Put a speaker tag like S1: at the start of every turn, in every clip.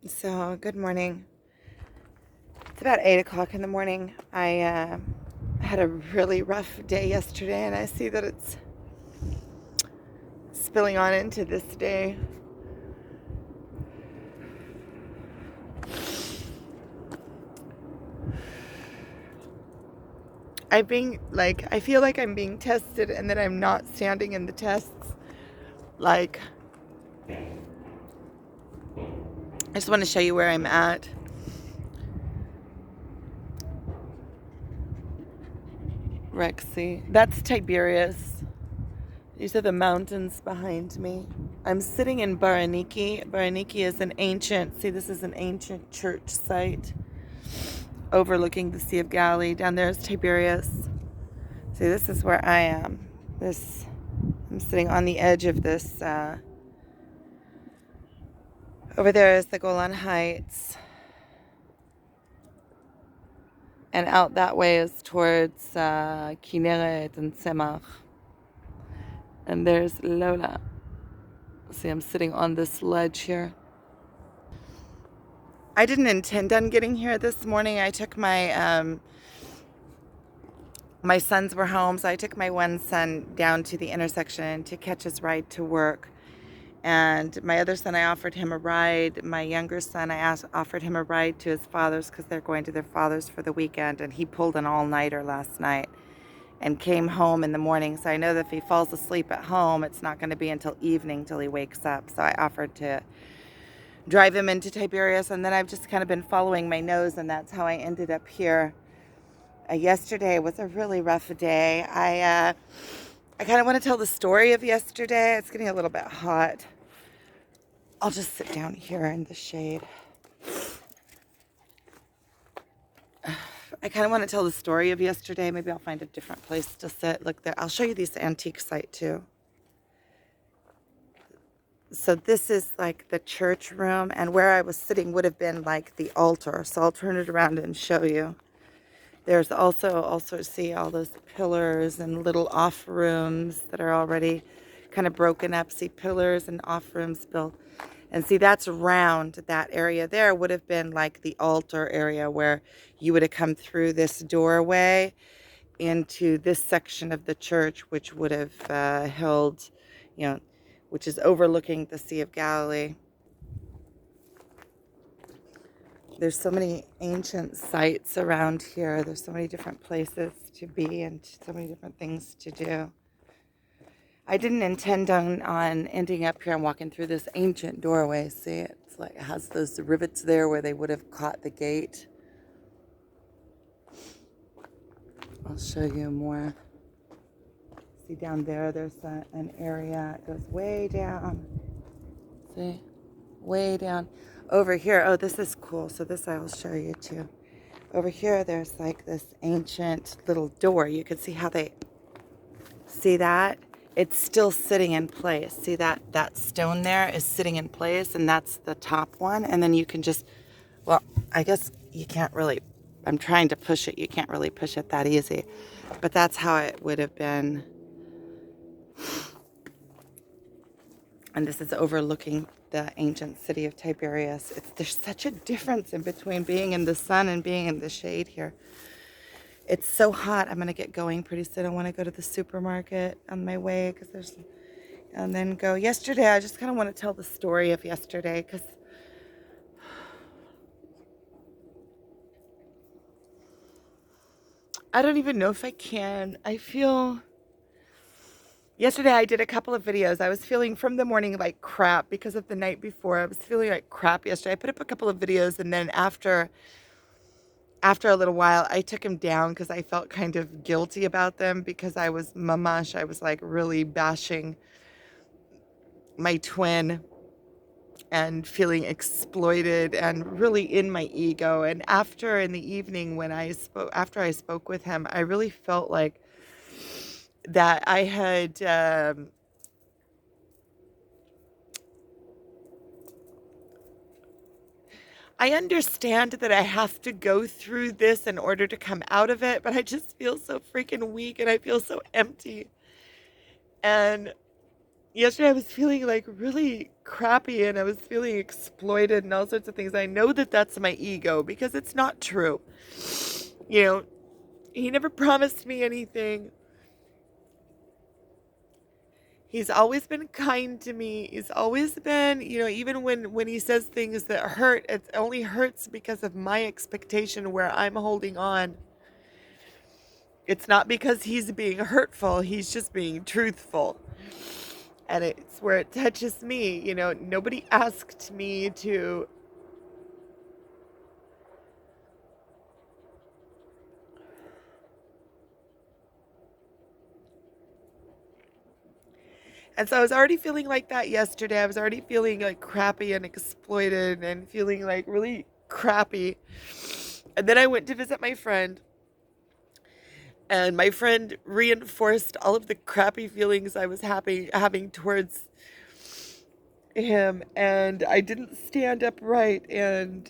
S1: So, good morning. It's about 8 o'clock in the morning. I had a really rough day yesterday, and I see that it's spilling on into this day. I feel like I'm being tested and that I'm not standing in the tests. Like, I just want to show you where I'm at. Rexy. That's Tiberias. These are the mountains behind me. I'm sitting in Baraniki. Baraniki is this is an ancient church site overlooking the Sea of Galilee. Down there is Tiberias. See, this is where I am. I'm sitting on the edge of this. Over there is the Golan Heights. And out that way is towards Kinneret and Tzemach. And there's Lola. See, I'm sitting on this ledge here. I didn't intend on getting here this morning. I took my sons were home, so I took my one son down to the intersection to catch his ride to work. And my other son, I offered him a ride. My younger son, offered him a ride to his father's because they're going to their father's for the weekend. And he pulled an all-nighter last night and came home in the morning. So I know that if he falls asleep at home, it's not going to be until evening till he wakes up. So I offered to drive him into Tiberias. And then I've just kind of been following my nose, and that's how I ended up here. Yesterday was a really rough day. I kind of want to tell the story of yesterday. It's getting a little bit hot. I'll just sit down here in the shade. I kind of want to tell the story of yesterday. Maybe I'll find a different place to sit. Look there. I'll show you this antique site too. So this is like the church room, and where I was sitting would have been like the altar. So I'll turn it around and show you. There's also see all those pillars and little off rooms that are already kind of broken up. See, pillars and off rooms built. And see, that's round. That area there would have been like the altar area where you would have come through this doorway into this section of the church, which would have held, which is overlooking the Sea of Galilee. There's so many ancient sites around here. There's so many different places to be and so many different things to do. I didn't intend on ending up here and walking through this ancient doorway. See, it has those rivets there where they would have caught the gate. I'll show you more. See down there's an area. It goes way down. See? Way down. Over here, oh, this is cool. So this I will show you too. Over here, there's like this ancient little door. You can see how see that? It's still sitting in place. See that stone there is sitting in place, and that's the top one. And then you can I guess you can't really, I'm trying to push it. You can't really push it that easy. But that's how it would have been. And this is overlooking the ancient city of Tiberias. There's such a difference in between being in the sun and being in the shade here. It's so hot. I'm going to get going pretty soon. I want to go to the supermarket on my way and then go. Yesterday, I just kind of want to tell the story of yesterday because I don't even know if I can. Yesterday I did a couple of videos. I was feeling from the morning like crap because of the night before. I was feeling like crap yesterday. I put up a couple of videos, and then after a little while I took them down because I felt kind of guilty about them because I was like really bashing my twin and feeling exploited and really in my ego. And in the evening after I spoke with him, I really felt like that I had I understand that I have to go through this in order to come out of it, but I just feel so freaking weak and I feel so empty. And yesterday I was feeling like really crappy and I was feeling exploited and all sorts of things. I know that that's my ego because it's not true. You know, he never promised me anything. He's always been kind to me. He's always been, even when he says things that hurt, it only hurts because of my expectation where I'm holding on. It's not because he's being hurtful, he's just being truthful. And it's where it touches me. Nobody asked me to. And so I was already feeling like that yesterday. I was already feeling like crappy and exploited and feeling like really crappy. And then I went to visit my friend. And my friend reinforced all of the crappy feelings I was having towards him. And I didn't stand up right and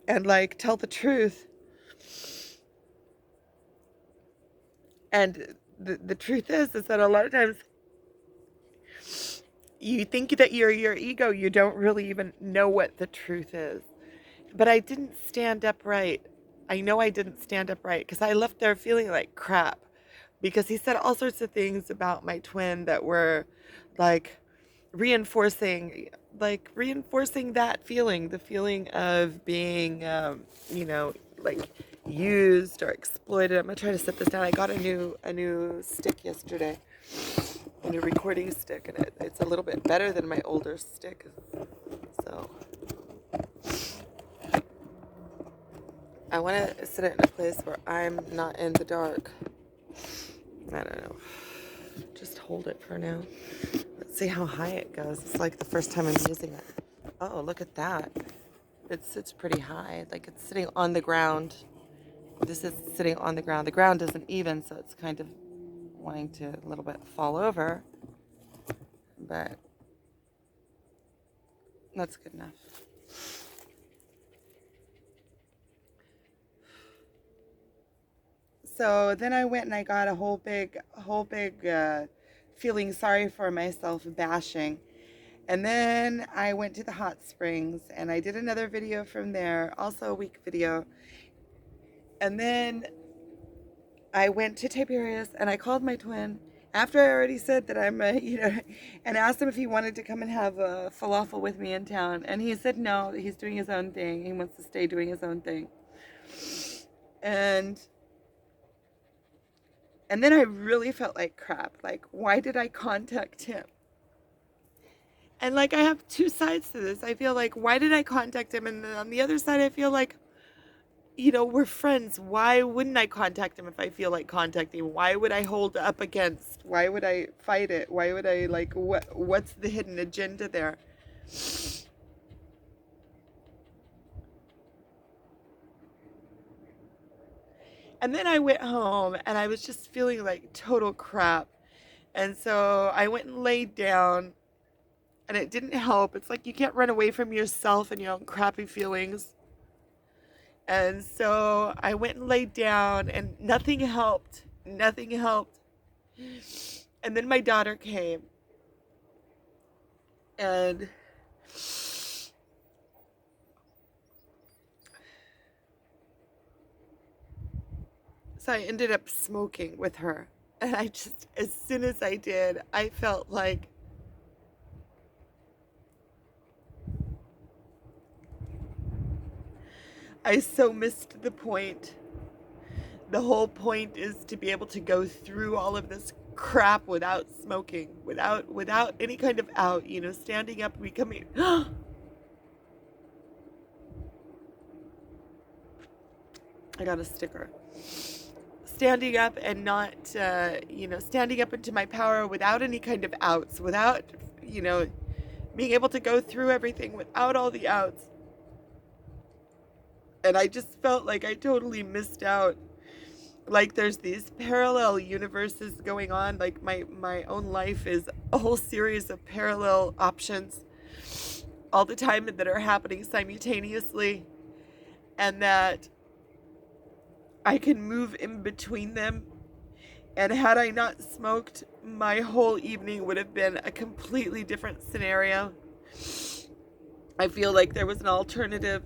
S1: like tell the truth. And the truth is that a lot of times you think that you're your ego, you don't really even know what the truth is. But I didn't stand up right. I know I didn't stand up right because I left there feeling like crap. Because he said all sorts of things about my twin that were like reinforcing reinforcing that feeling, the feeling of being like used or exploited. I'm gonna try to set this down. I got a new stick yesterday, a new recording stick, and it's a little bit better than my older stick. So I want to set it in a place where I'm not in the dark. I don't know. Just hold it for now. Let's see how high it goes. It's like the first time I'm using it. Oh, look at that. It sits pretty high. Like it's sitting on the ground. This is sitting on the ground. The ground isn't even, so it's kind of wanting to a little bit fall over. But that's good enough. So then I went and I got a whole big feeling sorry for myself bashing. And then I went to the hot springs and I did another video from there, also a week video. And then I went to Tiberias and I called my twin after I already said that I'm and asked him if he wanted to come and have a falafel with me in town. And he said no, he's doing his own thing. He wants to stay doing his own thing. And then I really felt like crap. Like, why did I contact him? And like, I have two sides to this. I feel like, why did I contact him? And then on the other side, I feel like, we're friends. Why wouldn't I contact him if I feel like contacting him? Why would I hold up against? Why would I fight it? Why would I what's the hidden agenda there? And then I went home and I was just feeling like total crap. And so I went and laid down and it didn't help. It's like you can't run away from yourself and your own crappy feelings. And so I went and laid down and nothing helped. Nothing helped. And then my daughter came. And so I ended up smoking with her. And I just, as soon as I did, I felt like I so missed the point. The whole point is to be able to go through all of this crap without smoking, without any kind of out, standing up, becoming I got a sticker. Standing up and not standing up into my power without any kind of outs, without being able to go through everything without all the outs. And I just felt like I totally missed out. Like there's these parallel universes going on. Like my own life is a whole series of parallel options all the time that are happening simultaneously, and that I can move in between them And had I not smoked, my whole evening would have been a completely different scenario. I feel like there was an alternative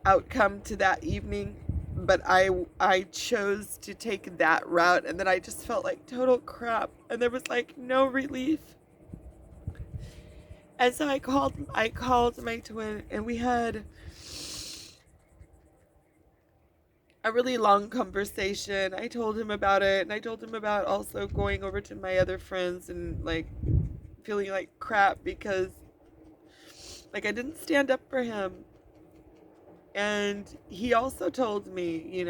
S1: outcome to that evening, but I chose to take that route, and then I just felt like total crap, and there was like no relief. And so I called my twin, and we had a really long conversation. I told him about it, and I told him about also going over to my other friends and like feeling like crap because like I didn't stand up for him. And he also told me,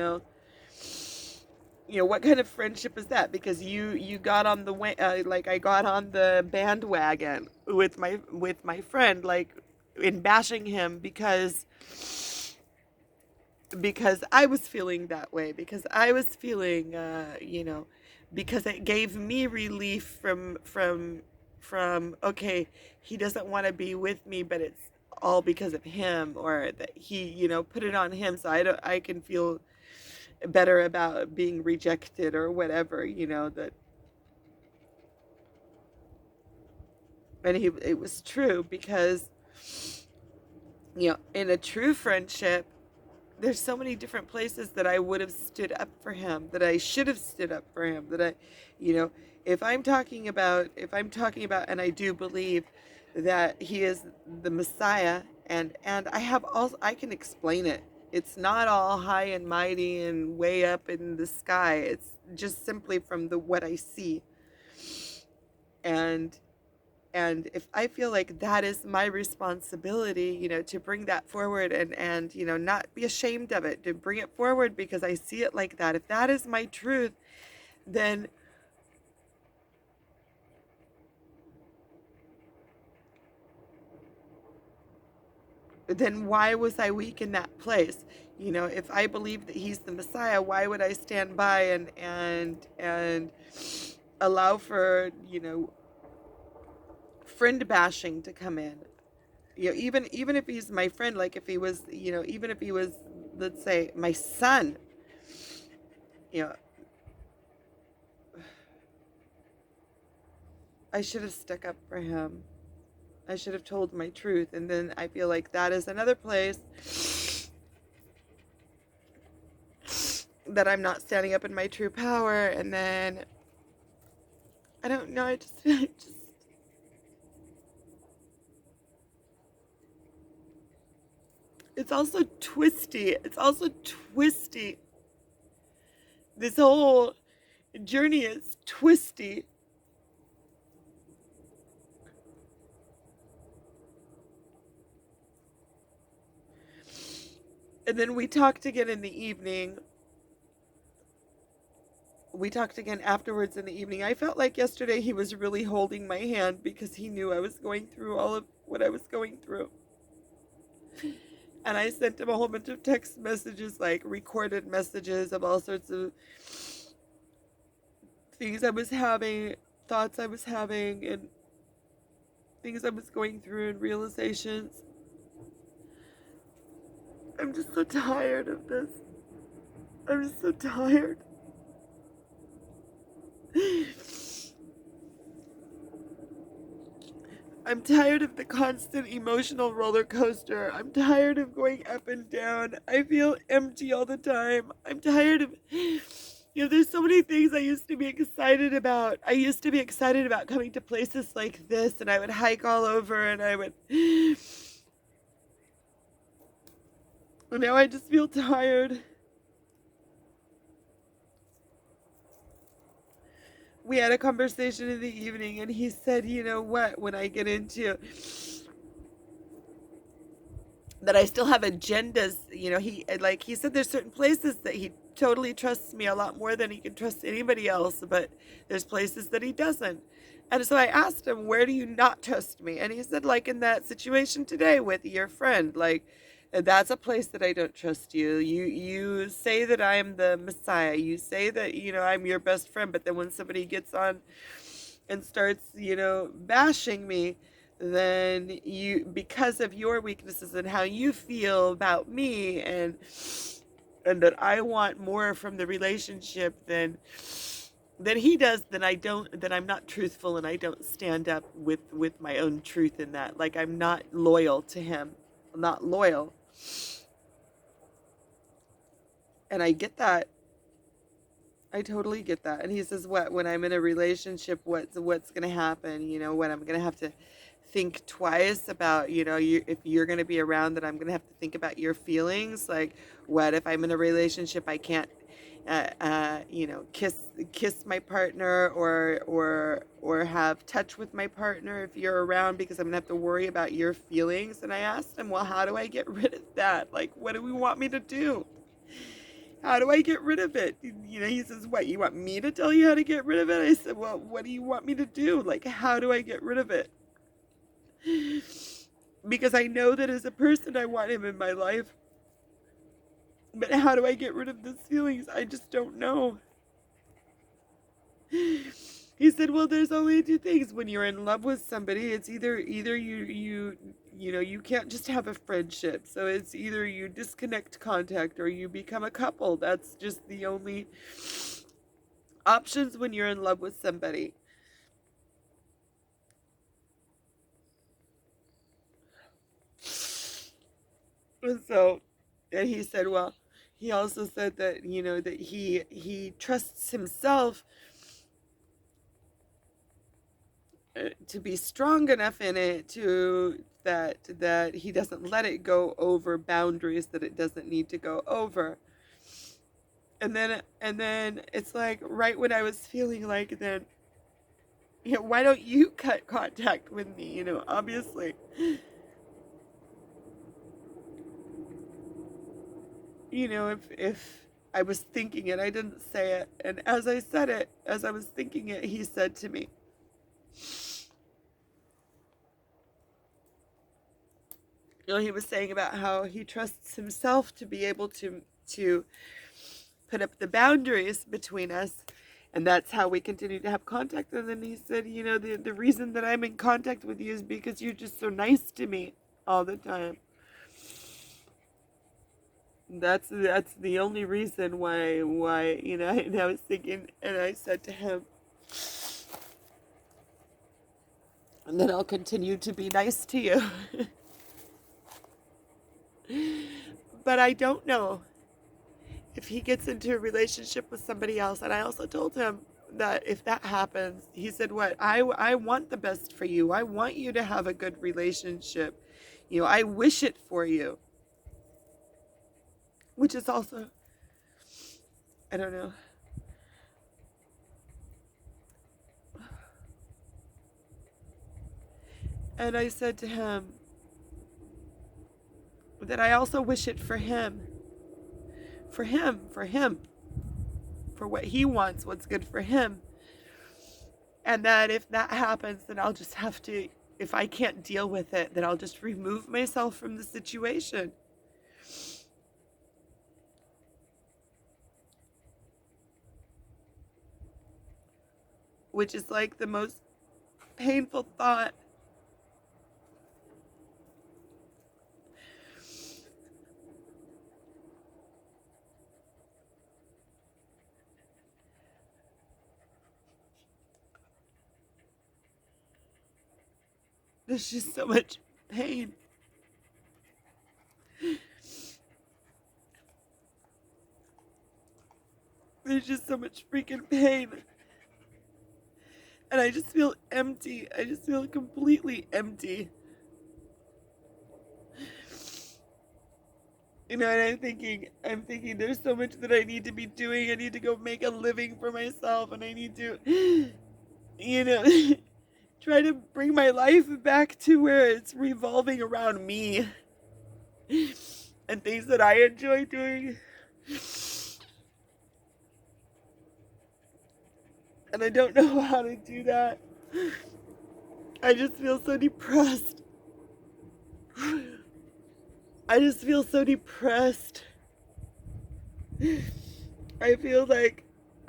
S1: what kind of friendship is that? Because you got on the way, like I got on the bandwagon with my friend, like in bashing him because I was feeling that way, because I was feeling, because it gave me relief from okay, he doesn't want to be with me, but it's all because of him, or that he, put it on him, so I can feel better about being rejected or whatever, that. And it was true, because in a true friendship, there's so many different places that I would have stood up for him, that I should have stood up for him, that I, you know, if I'm talking about, and I do believe that he is the Messiah, and I can explain it. It's not all high and mighty and way up in the sky. It's just simply from the what I see. And if I feel like that is my responsibility, to bring that forward, and not be ashamed of it, to bring it forward because I see it like that. If that is my truth, then why was I weak in that place? If I believe that he's the Messiah, why would I stand by and allow for, friend bashing to come in? Even if he's my friend, like if he was, even if he was, let's say, my son, you know, I should have stuck up for him. I should have told my truth. And then I feel like that is another place that I'm not standing up in my true power. And then I don't know, I just feel like it's also twisty. It's also twisty. This whole journey is twisty. And then we talked again in the evening. We talked again afterwards in the evening. I felt like yesterday he was really holding my hand because he knew I was going through all of what I was going through. And I sent him a whole bunch of text messages, like recorded messages of all sorts of things I was having, thoughts I was having, and things I was going through, and realizations. I'm just so tired of this. I'm just so tired. I'm tired of the constant emotional roller coaster. I'm tired of going up and down. I feel empty all the time. I'm tired of, there's so many things I used to be excited about. I used to be excited about coming to places like this, and I would hike all over, and I would, and now I just feel tired. We had a conversation in the evening, and he said, you know what, when I get into that, I still have agendas. He said there's certain places that he totally trusts me a lot more than he can trust anybody else, but there's places that he doesn't. And so I asked him, where do you not trust me? And he said, like in that situation today with your friend, like, that's a place that I don't trust you. You say that I am the Messiah. You say that, I'm your best friend, but then when somebody gets on and starts, bashing me, then because of your weaknesses and how you feel about me, and and that I want more from the relationship than he does, then I'm not truthful, and I don't stand up with my own truth in that. Like, I'm not loyal to him. I'm not loyal. And I get that. I totally get that. And he says, "What, when I'm in a relationship, what's going to happen? You know, when I'm going to have to think twice about, if you're going to be around, that I'm going to have to think about your feelings. Like, what if I'm in a relationship, I can't, kiss my partner, or have touch with my partner if you're around, because I'm going to have to worry about your feelings." And I asked him, "Well, how do I get rid of that? Like, what do we want me to do? How do I get rid of it?" He says, "What, you want me to tell you how to get rid of it?" I said, "Well, what do you want me to do? Like, how do I get rid of it?" Because I know that as a person, I want him in my life. But how do I get rid of those feelings? I just don't know. He said, "Well, there's only two things. When you're in love with somebody, it's either you can't just have a friendship. So it's either you disconnect contact or you become a couple. That's just the only options when you're in love with somebody." And he said, well, he also said that, that he trusts himself to be strong enough in it, to that he doesn't let it go over boundaries that it doesn't need to go over. And then it's like, right when I was feeling like, then, why don't you cut contact with me? Obviously, if I was thinking it, I didn't say it. And as I said it, as I was thinking it, he said to me, he was saying about how he trusts himself to be able to put up the boundaries between us, and that's how we continue to have contact. And then he said, the reason that I'm in contact with you is because you're just so nice to me all the time. That's the only reason why. And I was thinking, and I said to him, and then I'll continue to be nice to you. But I don't know if he gets into a relationship with somebody else. And I also told him that if that happens, he said, "What, I want the best for you. I want you to have a good relationship. I wish it for you." Which is also, I don't know. And I said to him that I also wish it for him. For him. For what he wants, what's good for him. And that if that happens, then I'll just have to, if I can't deal with it, then I'll just remove myself from the situation. Which is like the most painful thought. There's just so much pain. There's just so much freaking pain. And I just feel empty. I just feel completely empty. And I'm thinking there's so much that I need to be doing. I need to go make a living for myself, and I need to, try to bring my life back to where it's revolving around me and things that I enjoy doing. And I don't know how to do that. I just feel so depressed. I just feel so depressed. I feel like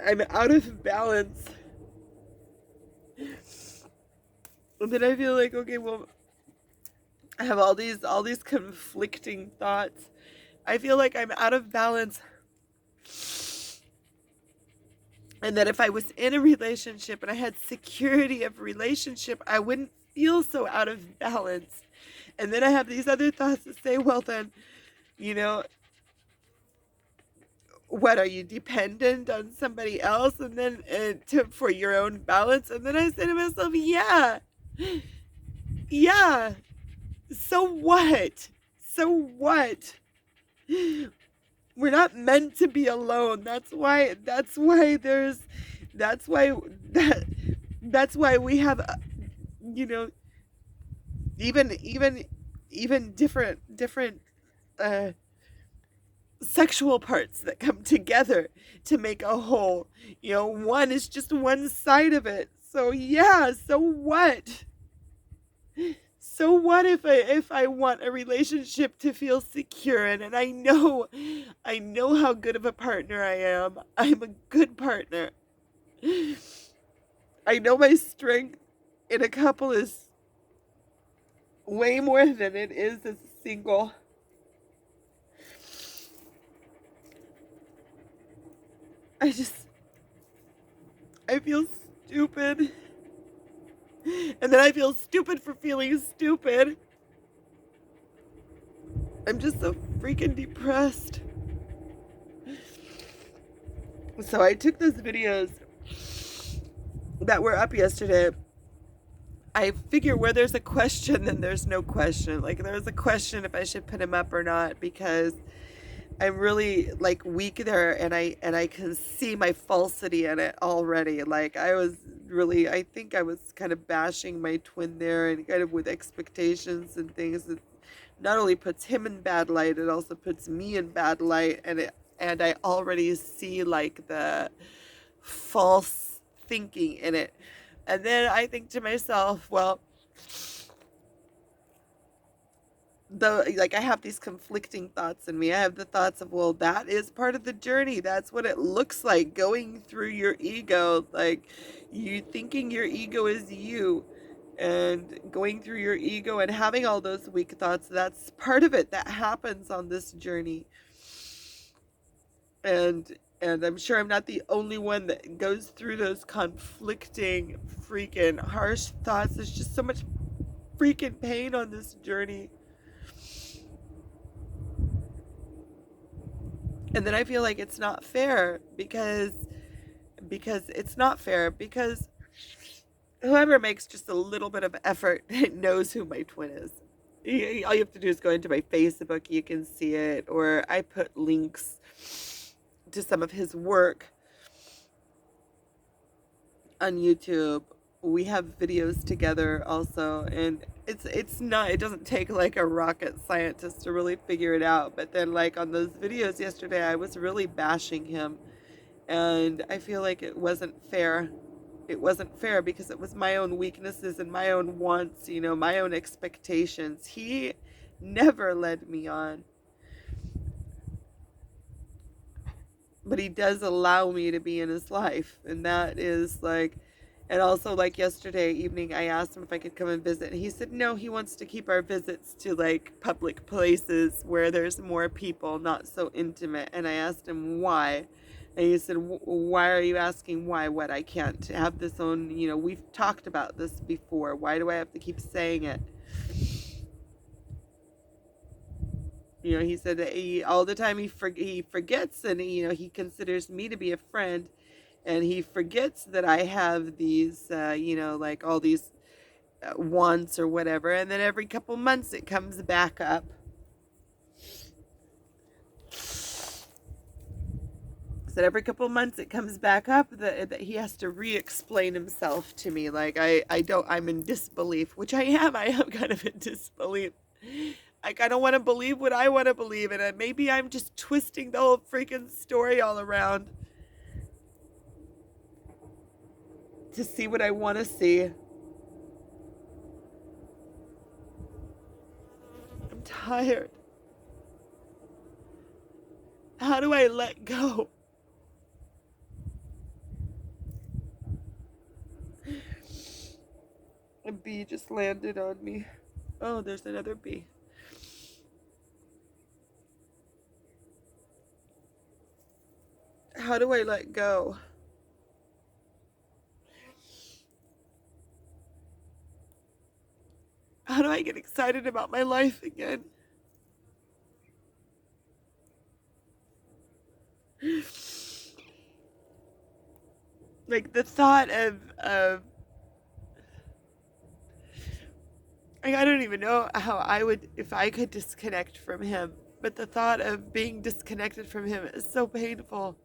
S1: I'm out of balance. And then I feel like, okay, well, I have all these conflicting thoughts. I feel like I'm out of balance And that if I was in a relationship and I had security of relationship, I wouldn't feel so out of balance. And then I have these other thoughts that say, well, then, you know, what, are you dependent on somebody else and then for your own balance? And then I say to myself, yeah, yeah. So what? So what? We're not meant to be alone. That's why that that's why we have you know, even different uh sexual parts that come together to make a whole. You know, one is just one side of it. So yeah, so what? So what if I want a relationship to feel secure, and I know how good of a partner I am. I'm a good partner. I know my strength in a couple is way more than it is as a single. I just I feel stupid. And then I feel stupid for feeling stupid. I'm just so freaking depressed. So I took those videos that were up yesterday. I figure where there's a question, then there's no question. Like, there's a question if I should put him up or not, because I'm really like weak there, and I can see my falsity in it already. Like, I think I was kind of bashing my twin there, and kind of with expectations and things that not only puts him in bad light, it also puts me in bad light, and I already see like the false thinking in it. And then I think to myself, well, I have these conflicting thoughts in me. I have the thoughts of, well, that is part of the journey. That's what it looks like, going through your ego, like you thinking your ego is you, and going through your ego and having all those weak thoughts. That's part of it that happens on this journey. And I'm sure I'm not the only one that goes through those conflicting, freaking harsh thoughts. There's just so much freaking pain on this journey. And then I feel like it's not fair, because it's not fair, because whoever makes just a little bit of effort knows who my twin is. All you have to do is go into my Facebook, you can see it, or I put links to some of his work on YouTube. We have videos together also, and it doesn't take like a rocket scientist to really figure it out. But then, like, on those videos yesterday, I was really bashing him, and I feel like it wasn't fair. It wasn't fair because it was my own weaknesses and my own wants, my own expectations. He never led me on, but he does allow me to be in his life, and that is like. And also, like, yesterday evening, I asked him if I could come and visit, and he said no, he wants to keep our visits to like public places where there's more people, not so intimate. And I asked him why, and he said, why are you asking why? What, I can't have this own, we've talked about this before, why do I have to keep saying it? He said that all the time he forgets, and he considers me to be a friend, and he forgets that I have these, like all these wants or whatever, and then every couple months it comes back up. So every couple months it comes back up that he has to re-explain himself to me. Like, I'm in disbelief, which I am kind of in disbelief. Like, I don't want to believe what I want to believe, and maybe I'm just twisting the whole freaking story all around to see what I want to see. I'm tired. How do I let go? A bee just landed on me. Oh, there's another bee. how do I let go? How do I get excited about my life again? Like the thought of like, I don't even know how I would, if I could disconnect from him, but the thought of being disconnected from him is so painful.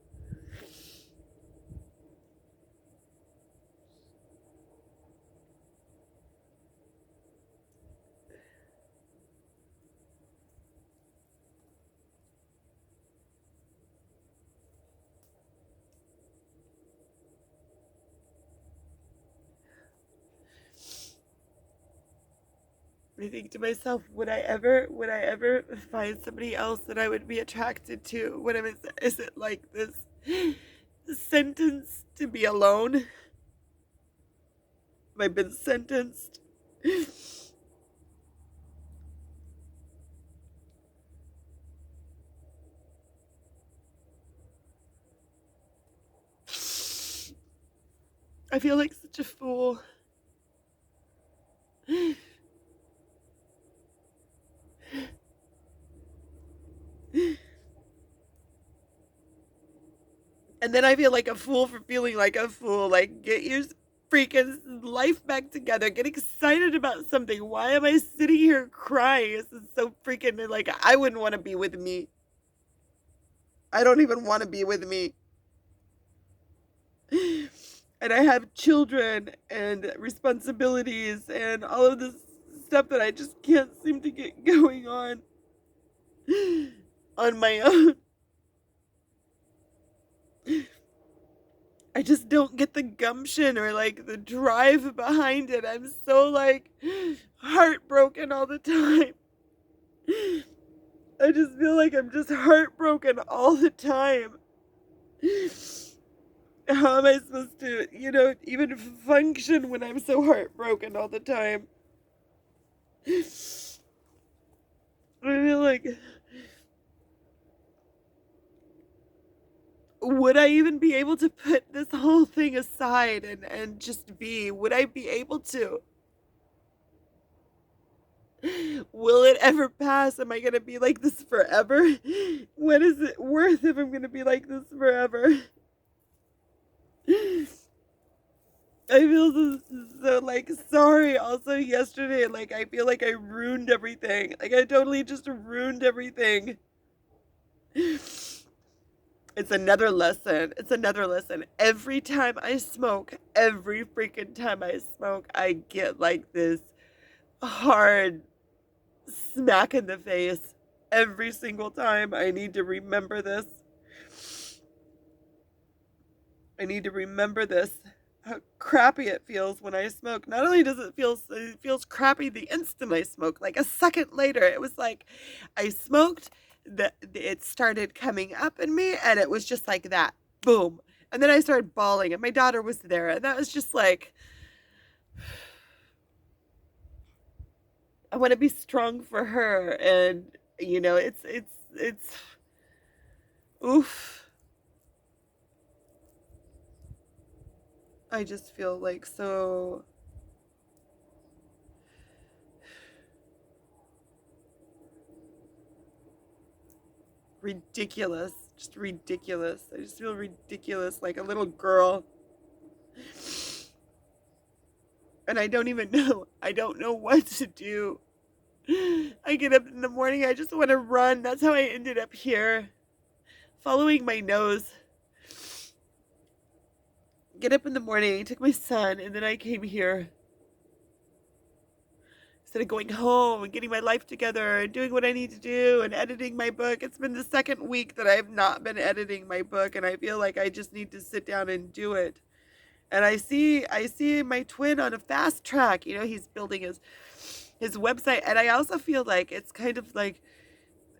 S1: I think to myself, would I ever find somebody else that I would be attracted to? Is it like this sentence to be alone? Have I been sentenced? I feel like such a fool. And then I feel like a fool for feeling like a fool. Like, get your freaking life back together. Get excited about something. Why am I sitting here crying? This is so freaking, like, I wouldn't want to be with me. I don't even want to be with me. And I have children and responsibilities and all of this stuff that I just can't seem to get going on my own. I just don't get the gumption or like the drive behind it. I'm so like heartbroken all the time. I just feel like I'm just heartbroken all the time. How am I supposed to, even function when I'm so heartbroken all the time? I feel like, would I even be able to put this whole thing aside and just be? Would I be able to? Will it ever pass? Am I going to be like this forever? What is it worth if I'm going to be like this forever? I feel so like sorry also yesterday. Like, I feel like I ruined everything. Like, I totally just ruined everything. It's another lesson. It's another lesson. Every time I smoke, every freaking time I smoke, I get like this hard smack in the face. Every single time. I need to remember this. I need to remember this. How crappy it feels when I smoke. Not only does it feels crappy the instant I smoke. Like a second later, it was like I smoked, it started coming up in me, and it was just like that. Boom. And then I started bawling, and my daughter was there, and that was just like, I want to be strong for her, and it's oof. I just feel like so ridiculous. Just ridiculous. I just feel ridiculous, like a little girl. And I don't even know. I don't know what to do. I get up in the morning, I just want to run. That's how I ended up here, following my nose. Get up in the morning, I took my son, and then I came here. Instead of going home and getting my life together and doing what I need to do and editing my book. It's been the second week that I have not been editing my book, and I feel like I just need to sit down and do it. And I see my twin on a fast track. He's building his website, and I also feel like it's kind of like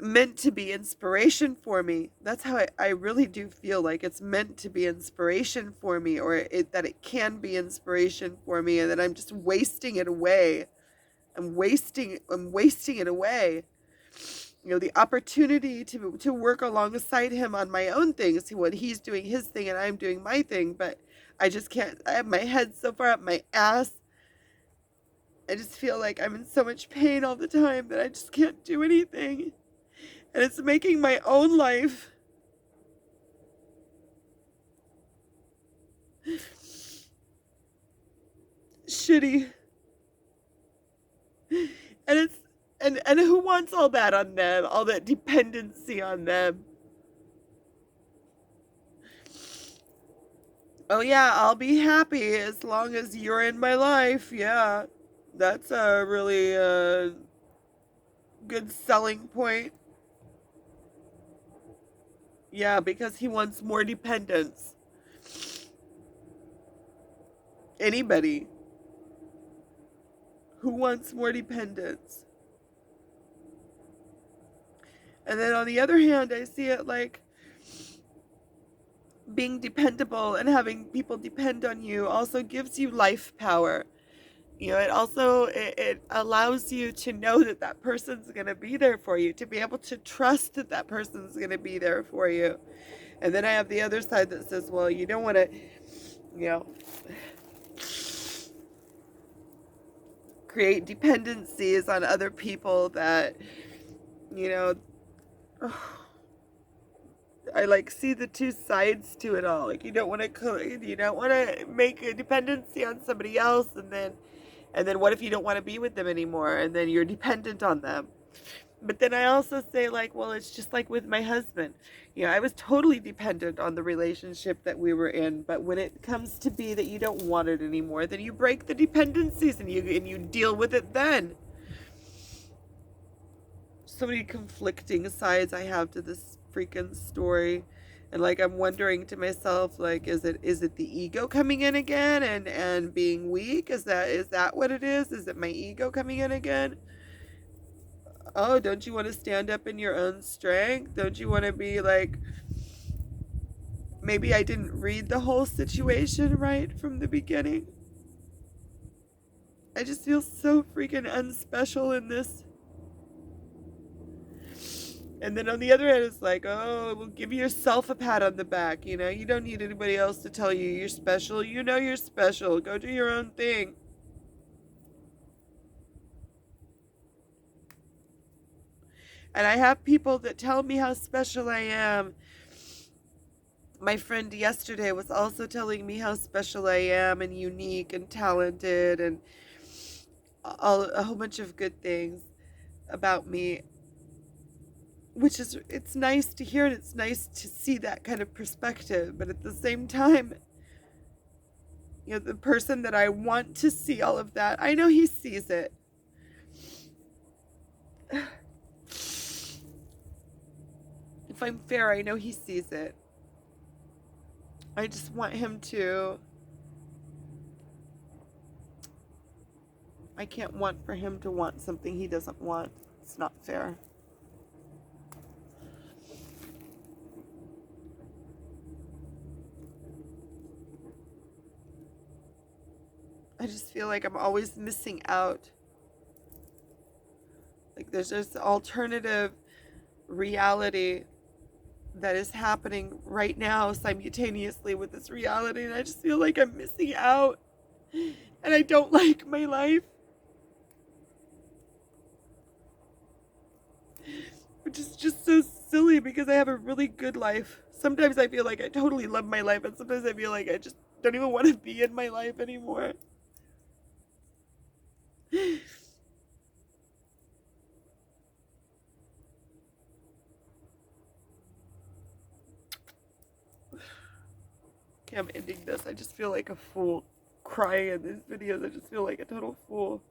S1: meant to be inspiration for me. That's how I really do feel like it's meant to be inspiration for me, or that it can be inspiration for me, and that I'm just wasting it away. I'm wasting it away. the opportunity to work alongside him on my own things when he's doing his thing and I'm doing my thing, but I just can't. I have my head so far up my ass. I just feel like I'm in so much pain all the time that I just can't do anything. And it's making my own life shitty. And it's and who wants all that on them? All that dependency on them. Oh yeah, I'll be happy as long as you're in my life. Yeah. That's a really good selling point. Yeah, because he wants more dependence. Anybody who wants more dependence. And then on the other hand, I see it like being dependable and having people depend on you also gives you life power. It also it allows you to know that that person's going to be there for you, to be able to trust that that person's going to be there for you. And then I have the other side that says, well, you don't want to, you know, create dependencies on other people that, you know, I like see the two sides to it all. Like you don't want to make a dependency on somebody else, and then what if you don't want to be with them anymore, and then you're dependent on them. But then I also say, like, well, it's just like with my husband. I was totally dependent on the relationship that we were in, but when it comes to be that you don't want it anymore, then you break the dependencies and you deal with it then. So many conflicting sides I have to this freaking story. And like I'm wondering to myself, like, is it the ego coming in again and being weak? Is that what it is? Is it my ego coming in again? Oh, don't you want to stand up in your own strength? Don't you want to be like, maybe I didn't read the whole situation right from the beginning? I just feel so freaking unspecial in this. And then on the other hand, it's like, oh, well, give yourself a pat on the back. You don't need anybody else to tell you you're special. You're special. Go do your own thing. And I have people that tell me how special I am. My friend yesterday was also telling me how special I am and unique and talented and a whole bunch of good things about me, which is, it's nice to hear and it's nice to see that kind of perspective. But at the same time, the person that I want to see all of that, I know he sees it. If I'm fair, I know he sees it. I just want him to. I can't want for him to want something he doesn't want. It's not fair. I just feel like I'm always missing out. Like there's this alternative reality that is happening right now simultaneously with this reality, and I just feel like I'm missing out. And I don't like my life. Which is just so silly because I have a really good life. Sometimes I feel like I totally love my life, and sometimes I feel like I just don't even want to be in my life anymore. Okay, I'm ending this. I just feel like a fool crying in these videos. I just feel like a total fool.